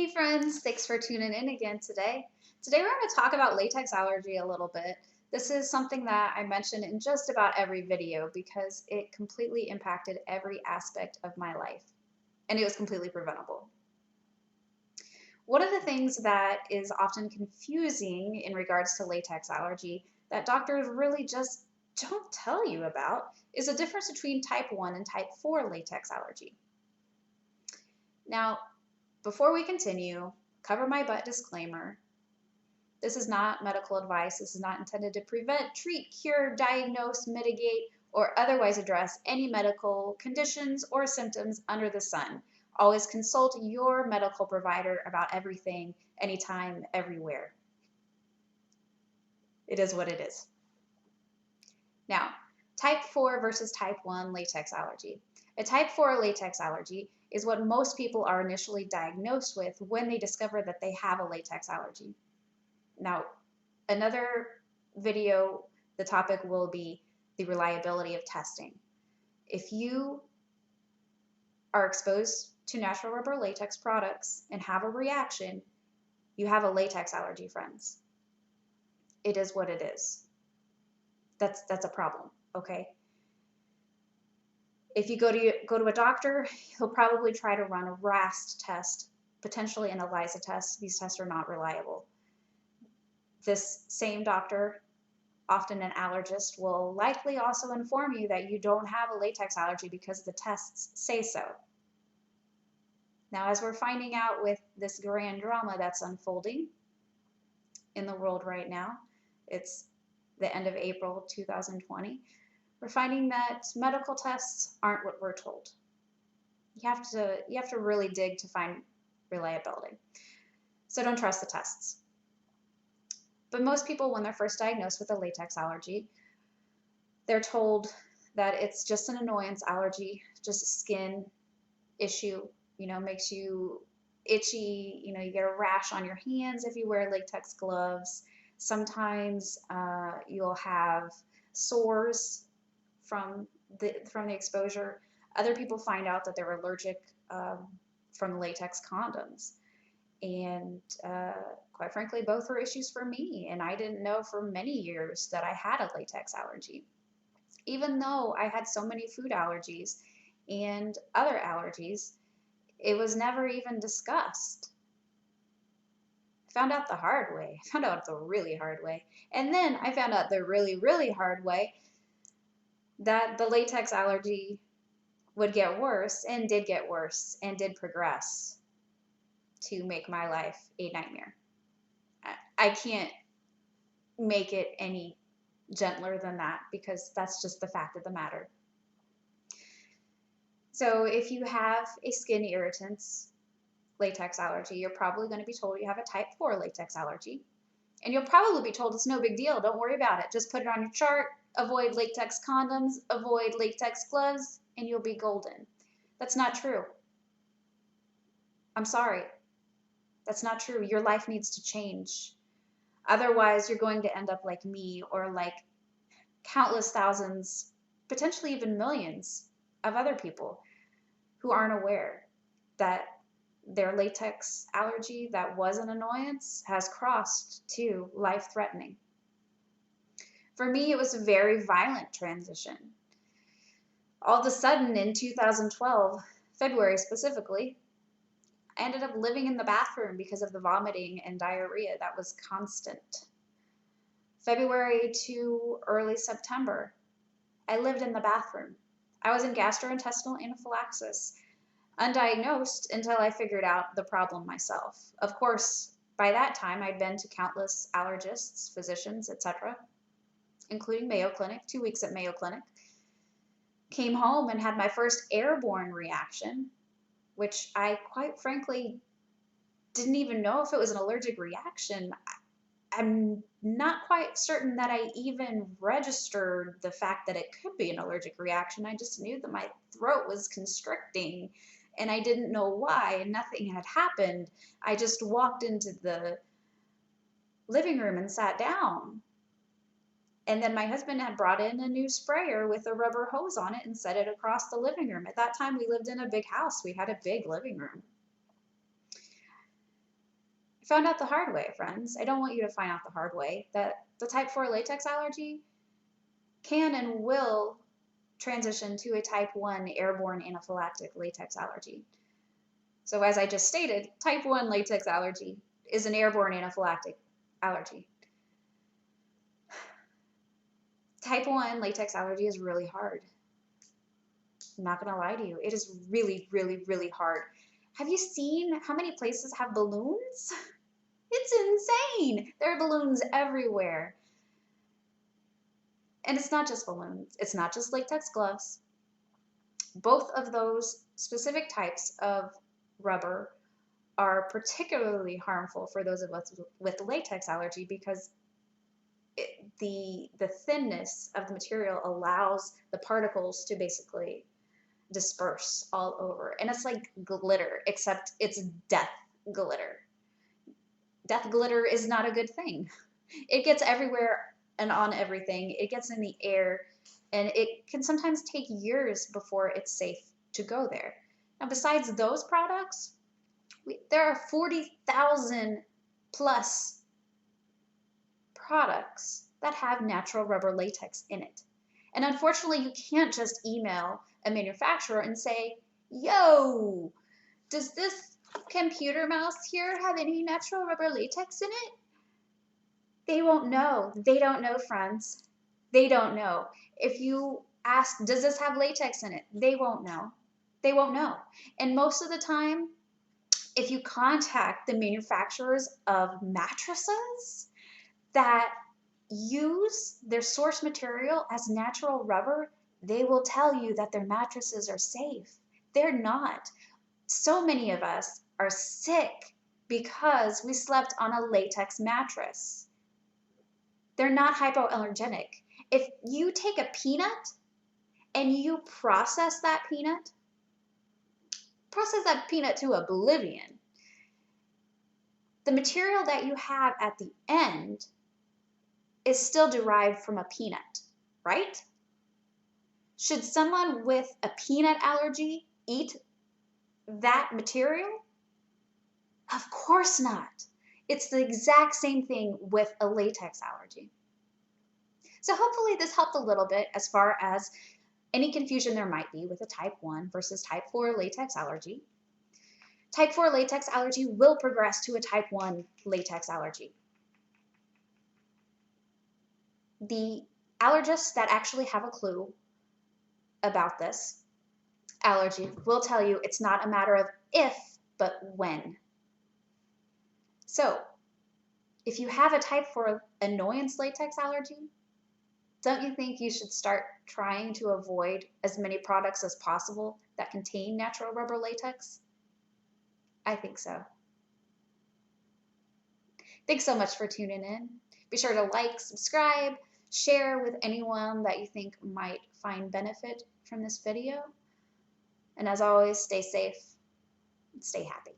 Hey friends, thanks for tuning in again today. Today we're going to talk about latex allergy a little bit. This is something that I mention in just about every video because it completely impacted every aspect of my life and it was completely preventable. One of the things that is often confusing in regards to latex allergy that doctors really just don't tell you about is the difference between type 1 and type 4 latex allergy. Now, before we continue, cover my butt disclaimer. This is not medical advice. This is not intended to prevent, treat, cure, diagnose, mitigate, or otherwise address any medical conditions or symptoms under the sun. Always consult your medical provider about everything, anytime, everywhere. It is what it is. Now, type 4 versus type 1 latex allergy. A type 4 latex allergy is what most people are initially diagnosed with when they discover that they have a latex allergy. Now, another video, the topic will be the reliability of testing. If you are exposed to natural rubber latex products and have a reaction, you have a latex allergy, friends. It is what it is. That's a problem, okay? If you go to a doctor, he'll probably try to run a RAST test, potentially an ELISA test. These tests are not reliable. This same doctor, often an allergist, will likely also inform you that you don't have a latex allergy because the tests say so. Now, as we're finding out with this grand drama that's unfolding in the world right now, it's the end of April 2020, we're finding that medical tests aren't what we're told. You have to really dig to find reliability. So don't trust the tests. But most people, when they're first diagnosed with a latex allergy, they're told that it's just an annoyance allergy, just a skin issue, makes you itchy, you get a rash on your hands if you wear latex gloves. Sometimes you'll have sores from the exposure. Other people find out that they're allergic from latex condoms. And quite frankly, both were issues for me. And I didn't know for many years that I had a latex allergy. Even though I had so many food allergies and other allergies, it was never even discussed. I found out the hard way. I found out the really hard way. And then I found out the really, really hard way that the latex allergy would get worse and did get worse and did progress to make my life a nightmare. I can't make it any gentler than that because that's just the fact of the matter. So if you have a skin irritants latex allergy, you're probably going to be told you have a type 4 latex allergy. And you'll probably be told it's no big deal. Don't worry about it. Just put it on your chart. Avoid latex condoms. Avoid latex gloves. And you'll be golden. That's not true. I'm sorry. That's not true. Your life needs to change. Otherwise, you're going to end up like me or like countless thousands, potentially even millions of other people who aren't aware that their latex allergy that was an annoyance has crossed to life-threatening. For me, it was a very violent transition. All of a sudden in 2012, February specifically, I ended up living in the bathroom because of the vomiting and diarrhea that was constant. February to early September, I lived in the bathroom. I was in gastrointestinal anaphylaxis, undiagnosed until I figured out the problem myself. Of course, by that time, I'd been to countless allergists, physicians, etc., including Mayo Clinic, 2 weeks at Mayo Clinic. Came home and had my first airborne reaction, which I quite frankly didn't even know if it was an allergic reaction. I'm not quite certain that I even registered the fact that it could be an allergic reaction. I just knew that my throat was constricting and I didn't know why, and nothing had happened. I just walked into the living room and sat down. And then my husband had brought in a new sprayer with a rubber hose on it and set it across the living room. At that time, we lived in a big house. We had a big living room. Found out the hard way, friends. I don't want you to find out the hard way that the type 4 latex allergy can and will transition to a type 1 airborne anaphylactic latex allergy. So as I just stated, type 1 latex allergy is an airborne anaphylactic allergy. Type 1 latex allergy is really hard. I'm not gonna lie to you. It is really, really, really hard. Have you seen how many places have balloons? It's insane. There are balloons everywhere. And it's not just balloons. It's not just latex gloves. Both of those specific types of rubber are particularly harmful for those of us with latex allergy because the thinness of the material allows the particles to basically disperse all over. And it's like glitter, except it's death glitter. Death glitter is not a good thing. It gets everywhere and on everything. It gets in the air, and it can sometimes take years before it's safe to go there. Now, besides those products, there are 40,000 plus products that have natural rubber latex in it. And unfortunately, you can't just email a manufacturer and say, yo, does this computer mouse here have any natural rubber latex in it? They won't know. They don't know, friends. They don't know. If you ask, does this have latex in it? They won't know. They won't know. And most of the time, if you contact the manufacturers of mattresses that use their source material as natural rubber, they will tell you that their mattresses are safe. They're not. So many of us are sick because we slept on a latex mattress. They're not hypoallergenic. If you take a peanut and you process that peanut to oblivion, the material that you have at the end is still derived from a peanut, right? Should someone with a peanut allergy eat that material? Of course not. It's the exact same thing with a latex allergy. So hopefully this helped a little bit as far as any confusion there might be with a type 1 versus type 4 latex allergy. Type 4 latex allergy will progress to a type 1 latex allergy. The allergists that actually have a clue about this allergy will tell you it's not a matter of if, but when. So, if you have a type 4 annoyance latex allergy, don't you think you should start trying to avoid as many products as possible that contain natural rubber latex? I think so. Thanks so much for tuning in. Be sure to like, subscribe, share with anyone that you think might find benefit from this video. And as always, stay safe and stay happy.